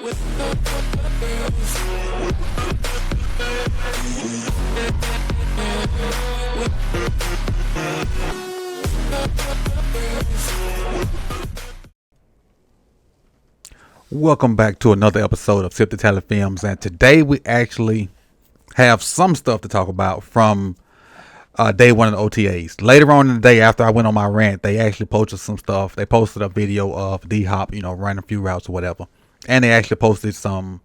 Welcome back to another episode of Sip the Talent Films, and today we actually have some stuff to talk about from day one of the OTAs. Later on in the day, after I went on my rant, they actually posted some stuff. They posted a video of D-Hop, running a few routes or whatever, and they actually posted some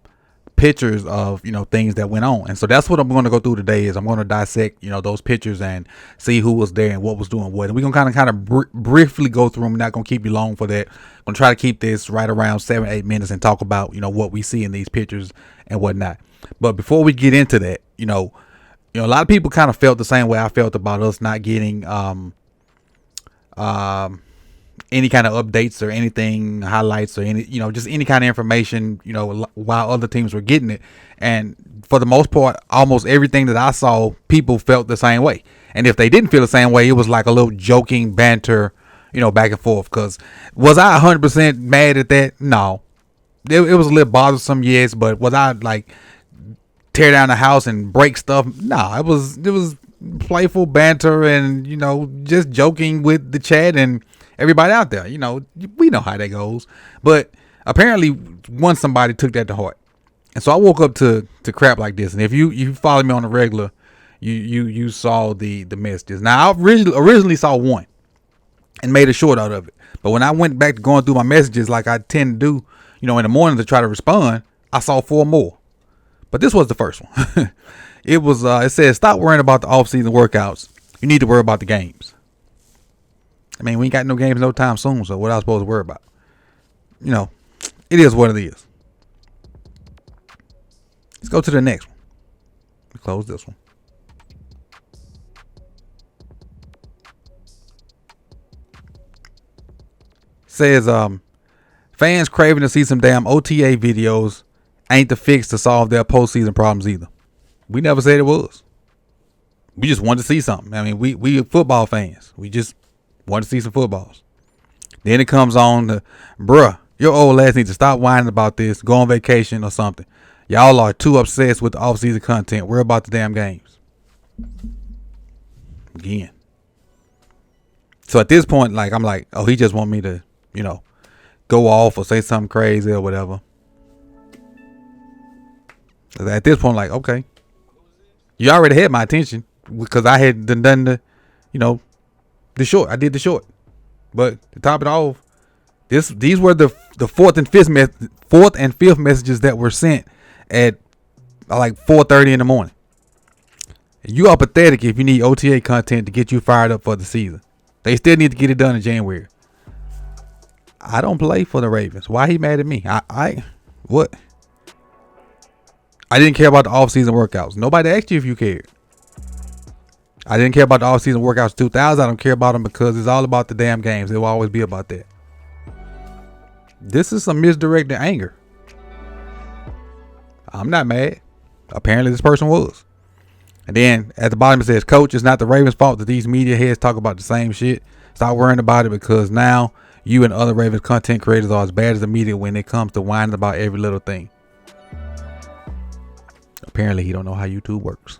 pictures of things that went on. And so that's what I'm going to go through today. Is I'm going to dissect those pictures and see who was there and what was doing what. And we're going to kind of briefly go through them. I'm not going to keep you long for that. I'm going to try to keep this right around 7-8 minutes and talk about what we see in these pictures and whatnot. But before we get into that, a lot of people kind of felt the same way I felt about us not getting any kind of updates or anything, highlights or any, just any kind of information, while other teams were getting it. And for the most part, almost everything that I saw, people felt the same way. And if they didn't feel the same way, it was like a little joking banter, back and forth. Because was I 100% mad at that? No. It was a little bothersome, yes. But was I like tear down the house and break stuff? No, it was playful banter and, just joking with the chat and everybody out there. We know how that goes. But apparently once somebody took that to heart. And so I woke up to crap like this. And if you follow me on the regular, you saw the messages. Now I originally saw one and made a short out of it. But when I went back to going through my messages like I tend to do, in the morning to try to respond, I saw 4 more. But this was the first one. It says, stop worrying about the off-season workouts. You need to worry about the games. I mean, we ain't got no games no time soon, so what am I supposed to worry about? It is what it is. Let's go to the next one. We close this one. Says, fans craving to see some damn OTA videos ain't the fix to solve their postseason problems either. We never said it was. We just wanted to see something. I mean, we football fans. We just want to see some footballs. Then it comes on the, bruh, your old ass needs to stop whining about this, go on vacation or something. Y'all are too obsessed with the off-season content. Worry about the damn games. Again. So at this point, I'm like, oh, he just want me to, go off or say something crazy or whatever. At this point, okay. You already had my attention because I had done the, the short. I did the short. But to top it off, these were the fourth and fifth messages that were sent at like 4:30 in the morning. You are pathetic if you need OTA content to get you fired up for the season. They still need to get it done in January. I don't play for the Ravens. Why he mad at me? What? I didn't care about the off-season workouts. Nobody asked you if you cared. I didn't care about the off-season workouts 2000. I don't care about them because it's all about the damn games. It will always be about that. This is some misdirected anger. I'm not mad. Apparently this person was. And then at the bottom it says, Coach, it's not the Ravens' fault that these media heads talk about the same shit. Stop worrying about it because now you and other Ravens content creators are as bad as the media when it comes to whining about every little thing. Apparently he don't know how YouTube works.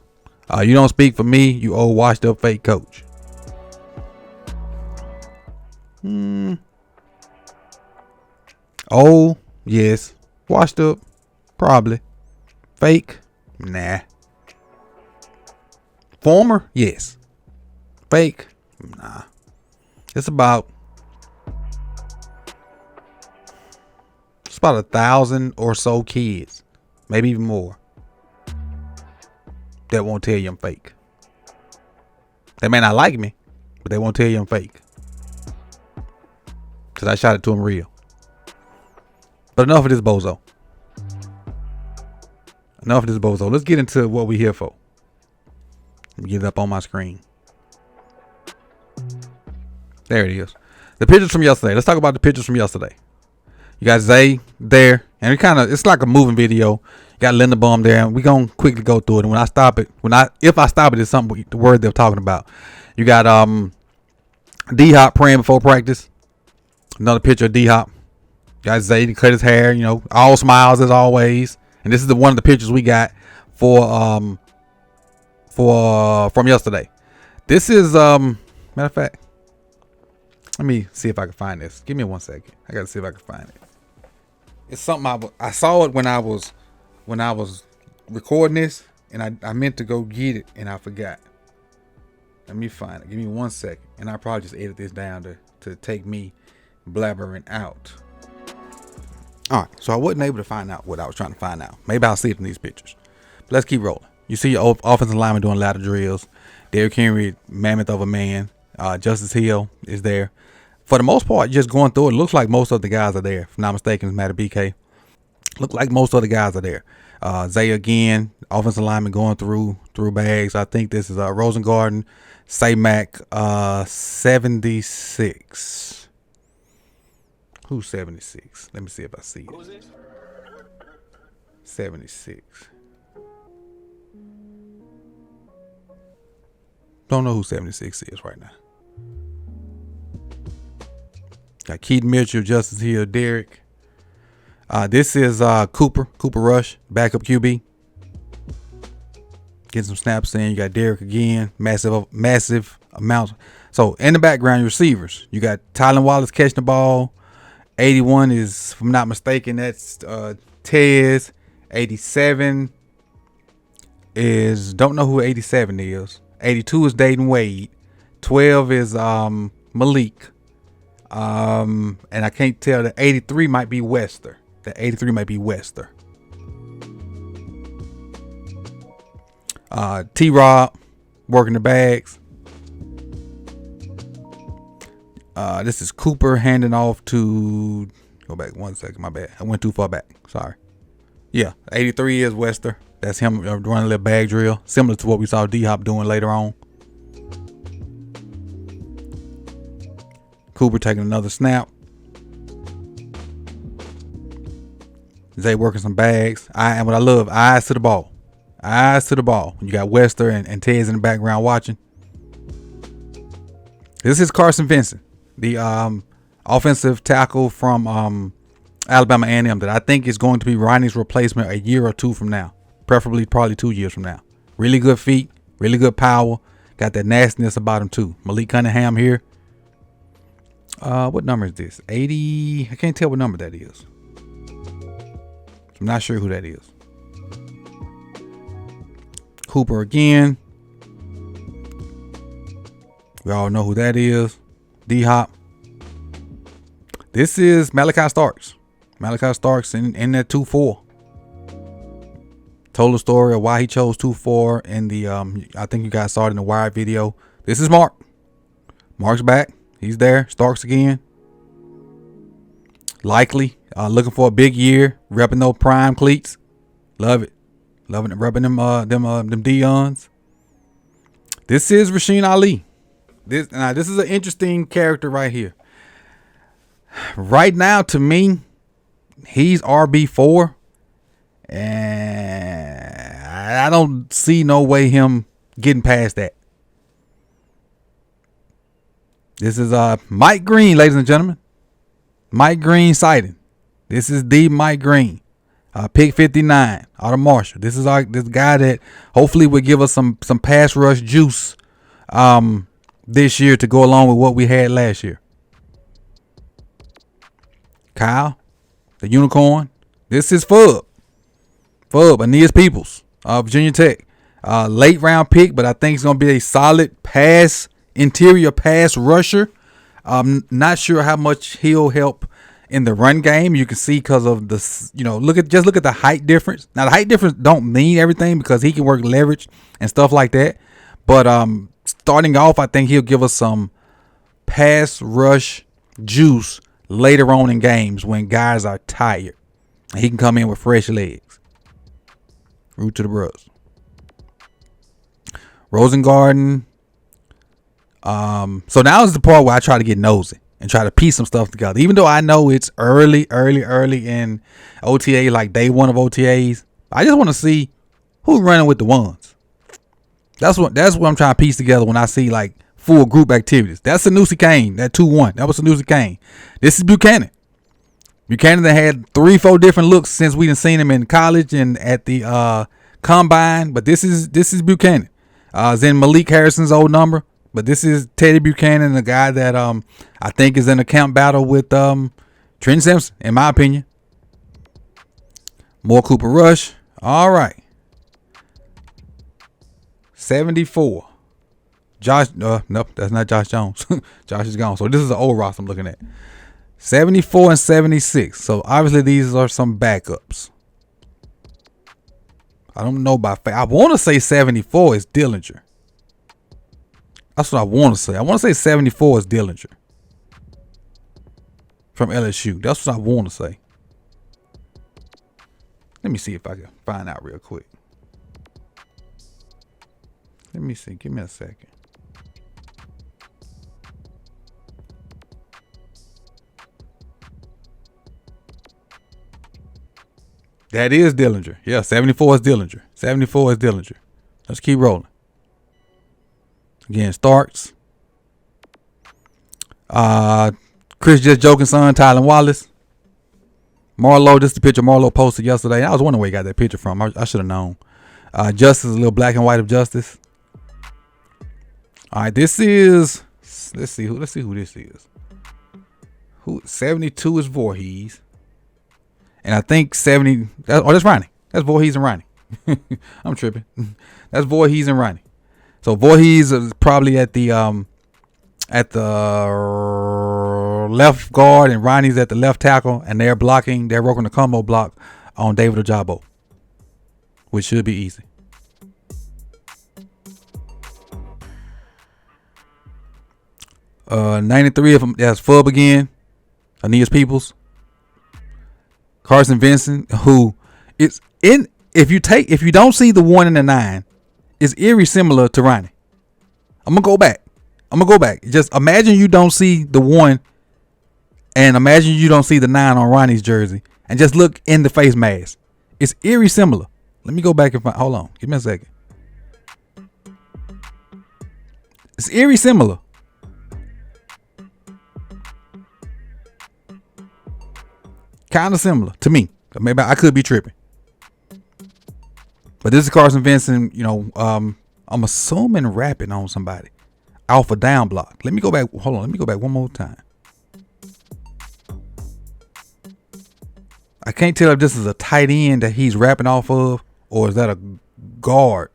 You don't speak for me, you old washed up fake coach. Oh, yes. Washed up. Probably. Fake? Nah. Former? Yes. Fake? Nah. It's about 1,000 or so kids, maybe even more, that won't tell you I'm fake. They may not like me, but they won't tell you I'm fake. Because I shot it to them real. But enough of this bozo. Let's get into what we're here for. Let me get it up on my screen. There it is. The pictures from yesterday. Let's talk about the pictures from yesterday. You got Zay there. And it's like a moving video. You got Linderbaum there. And we're going to quickly go through it. And when I stop it, if I stop it, it's something, the word they're talking about. You got D-Hop praying before practice. Another picture of D-Hop. Got Zay to cut his hair, all smiles as always. And this is one of the pictures we got from yesterday. This is matter of fact, let me see if I can find this. Give me 1 second. I gotta see if I can find it. It's something I saw it when I was recording this, and I meant to go get it and I forgot. Let me find it. Give me 1 second, and I'll probably just edit this down to take me blabbering out. All right, so I wasn't able to find out what I was trying to find out. Maybe I'll see it in these pictures. But let's keep rolling. You see your offensive lineman doing ladder drills. Derrick Henry, mammoth of a man. Justice Hill is there. For the most part, just going through it, looks like most of the guys are there. If I'm not mistaken, it's Matter BK. Look like most of the guys are there. Zay again, offensive lineman going through bags. I think this is Rosengarten, Mac 76. Who's 76? Let me see if I see it. 76. Don't know who 76 is right now. Got Keaton Mitchell, Justice Hill, Derrick. This is Cooper Rush, backup QB. Getting some snaps in. You got Derrick again, massive amount. So in the background, your receivers. You got Tylan Wallace catching the ball. 81 is, if I'm not mistaken, that's Tez. 87 is, don't know who 87 is. 82 is Dayton Wade. 12 is Malik. And I can't tell. The 83 might be Wester. T-Rob working the bags. This is Cooper handing off to, go back 1 second, my bad. I went too far back. Sorry. Yeah, 83 is Wester. That's him running a little bag drill, similar to what we saw D-Hop doing later on. Cooper taking another snap. Zay working some bags. And what I love, eyes to the ball. Eyes to the ball. You got Wester and Tez in the background watching. This is Carson Vincent, the offensive tackle from Alabama A&M that I think is going to be Ronnie's replacement a year or two from now. Preferably probably 2 years from now. Really good feet, really good power. Got that nastiness about him too. Malik Cunningham here. What number is this? 80. I can't tell what number that is. I'm not sure who that is. Cooper again. We all know who that is. D-Hop. This is Malachi Starks. Malachi Starks in that 2-4. Told the story of why he chose 2-4 in the I think you guys saw it in the Wired video. This is Mark. Mark's back. He's there. Starks again. Likely looking for a big year. Repping those prime cleats. Love it. Loving it. Rubbing them Dion's. This is Rasheen Ali. This is an interesting character right here. Right now, to me, he's RB4. And I don't see no way him getting past that. This is Mike Green, ladies and gentlemen. Mike Green sighting. This is the Mike Green. Pick 59 out of Marshall. This is this guy that hopefully will give us some pass rush juice this year to go along with what we had last year. Kyle, the unicorn. This is Fub, Aeneas Peoples, Virginia Tech. Late round pick, but I think he's going to be a solid interior pass rusher. I'm not sure how much he'll help in the run game. You can see because of the, look at the height difference. Now the height difference don't mean everything because he can work leverage and stuff like that. But starting off, I think he'll give us some pass rush juice later on in games when guys are tired. And he can come in with fresh legs. Root to the bros. Rosengarten. So now is the part where I try to get nosy and try to piece some stuff together. Even though I know it's early in OTA, like day one of OTAs, I just want to see who's running with the ones. That's what I'm trying to piece together when I see like full group activities. That's Sanusi Kane, that 2-1. That was Sanusi Kane. This is Buchanan. Buchanan had 3-4 different looks since we done seen him in college and at the combine, but this is Buchanan. Then Malik Harrison's old number, but this is Teddy Buchanan, the guy that I think is in a camp battle with Trent Simpson, in my opinion. More Cooper Rush. All right. 74. Josh, nope, that's not Josh Jones. Josh is gone. So this is the old roster I'm looking at. 74 and 76. So obviously these are some backups. I don't know by fact. I want to say 74 is Dillinger. That's what I want to say. I want to say 74 is Dillinger from LSU. That's what I want to say. Let me see if I can find out real quick. Let me see. Give me a second. That is Dillinger. Yeah, 74 is Dillinger. 74 is Dillinger. Let's keep rolling. Again, Starks. Chris Just Joking son, Tylen Wallace. Marlowe, this is the picture Marlowe posted yesterday. I was wondering where he got that picture from. I should have known. Justice, a little black and white of Justice. All right, this is, let's see who this is. 72 is Voorhees. And I think 70, that's Ronnie. That's Voorhees and Ronnie. I'm tripping. That's Voorhees and Ronnie. So Voorhees is probably at the left guard and Ronnie's at the left tackle, and they're working the combo block on David Ojabo, which should be easy. '93 of them, that's Fub again. Aeneas Peoples. Carson Vincent, who is in, if you don't see the 1 and the 9, is eerie similar to Ronnie. I'm gonna go back. Just imagine you don't see the 1 and imagine you don't see the 9 on Ronnie's jersey, and just look in the face mask. It's eerie similar. Let me go back and find, hold on, give me a second. It's eerie similar. Kind of similar to me. Maybe I could be tripping. But this is Carson Vincent, I'm assuming rapping on somebody. Alpha down block. Let me go back. Hold on. Let me go back one more time. I can't tell if this is a tight end that he's rapping off of, or is that a guard?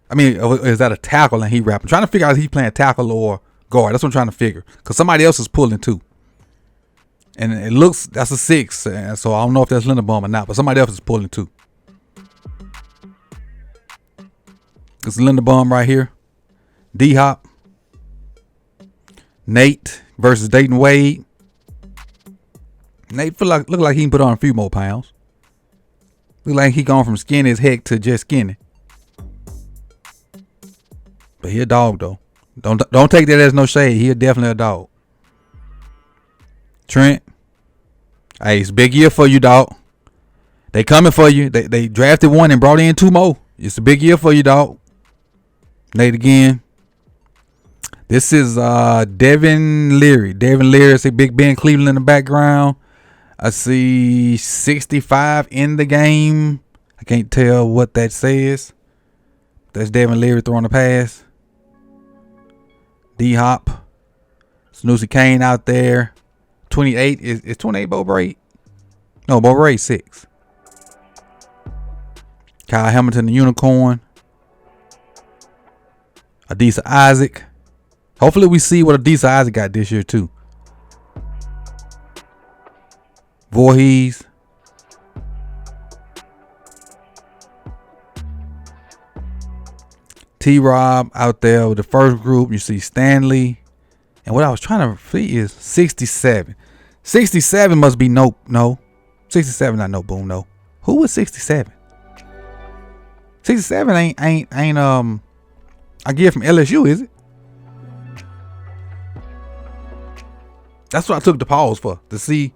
I mean, is that a tackle and he rapping? I'm trying to figure out if he's playing tackle or guard. That's what I'm trying to figure. Because somebody else is pulling too. And it looks, that's a 6. So I don't know if that's Linderbaum or not, but somebody else is pulling too. It's Linderbaum right here. D-Hop. Nate versus Dayton Wade. Nate look like he can put on a few more pounds. Look like he gone from skinny as heck to just skinny. But he a dog though. Don't take that as no shade. He definitely a dog. Trent. Hey, it's a big year for you, dog. They coming for you. They drafted 1 and brought in 2 more. It's a big year for you, dog. Nate again. This is Devin Leary. Devin Leary. I see Big Ben Cleveland in the background. I see 65 in the game. I can't tell what that says. That's Devin Leary throwing the pass. D-Hop. Snoozy Kane out there. 28. Is 28 Bo Braid? No, Bo Braid 6. Kyle Hamilton, the unicorn. Adisa Isaac. Hopefully we see what Adisa Isaac got this year too. Voorhees. T-Rob out there with the first group. You see Stanley. And what I was trying to see is 67. 67 must be no. 67 not no boom, no. Who was 67? 67 ain't I get from LSU, is it? That's what I took the pause for, to see.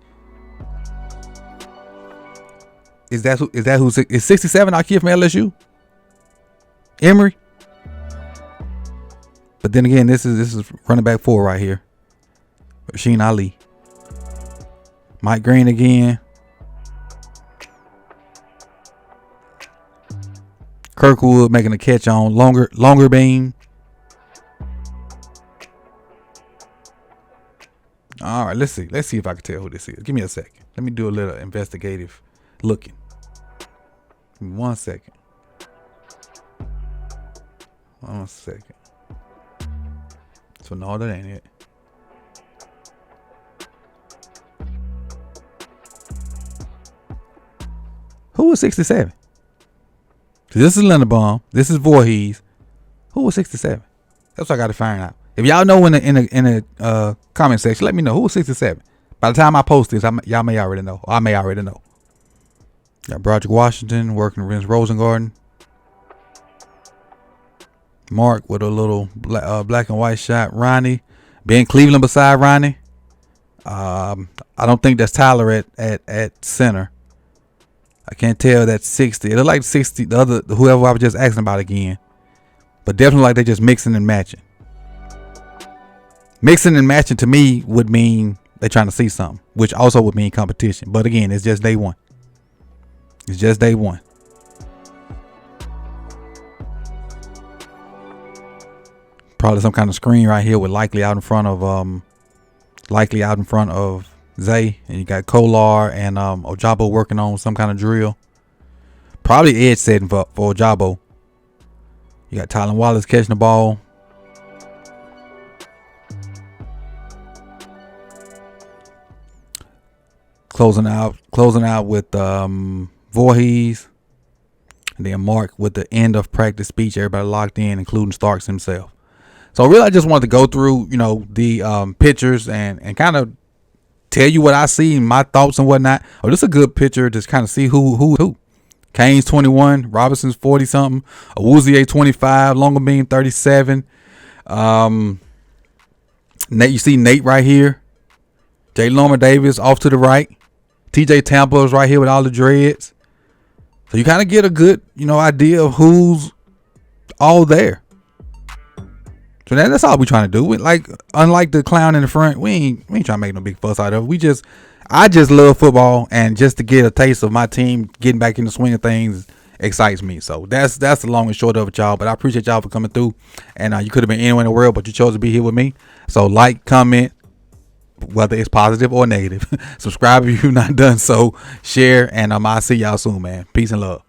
Is who is 67 our kid from LSU? Emory? But then again, this is running back 4 right here. Rasheen Ali. Mike Green again. Kirkwood making a catch on longer beam. All right, let's see. Let's see if I can tell who this is. Give me a second. Let me do a little investigative looking. Give me 1 second. 1 second. So no, that ain't it. Who was 67? This is Linderbaum. This is Voorhees. Who was 67? That's what I got to find out. If y'all know in the comment section, let me know who was 67. By the time I post this, y'all may already know. Or I may already know. Got Broderick Washington working with Rosengarten. Mark with a little black and white shot. Ronnie. Ben Cleveland beside Ronnie. I don't think that's Tyler at center. I can't tell that's 60. It look like 60. The other, whoever I was just asking about again. But definitely like they're just mixing and matching. Mixing and matching to me would mean they're trying to see something, which also would mean competition. But again, it's just day one. It's just day one. Probably some kind of screen right here with likely out in front of Zay, and you got Kolar and Ojabo working on some kind of drill. Probably edge setting for Ojabo. You got Tylen Wallace catching the ball. Closing out with Voorhees. And then Mark with the end of practice speech. Everybody locked in, including Starks himself. So really I just wanted to go through, the pictures and kind of tell you what I see and my thoughts and whatnot. Oh, this is a good picture to kind of see who. Kane's 21, Robinson's 40 something, Awuzie 25, Longerbeam 37. Nate, you see Nate right here. J. Lormer Davis off to the right. TJ Tampa is right here with all the dreads. So you kind of get a good, idea of who's all there. So that's all we trying to do. Unlike the clown in the front, we ain't trying to make no big fuss out of it. I just love football, and just to get a taste of my team getting back in the swing of things excites me. So that's the long and short of it, y'all. But I appreciate y'all for coming through. And you could have been anywhere in the world, but you chose to be here with me. So like, comment, whether it's positive or negative. Subscribe if you've not done so. Share, and I'll see y'all soon, man. Peace and love.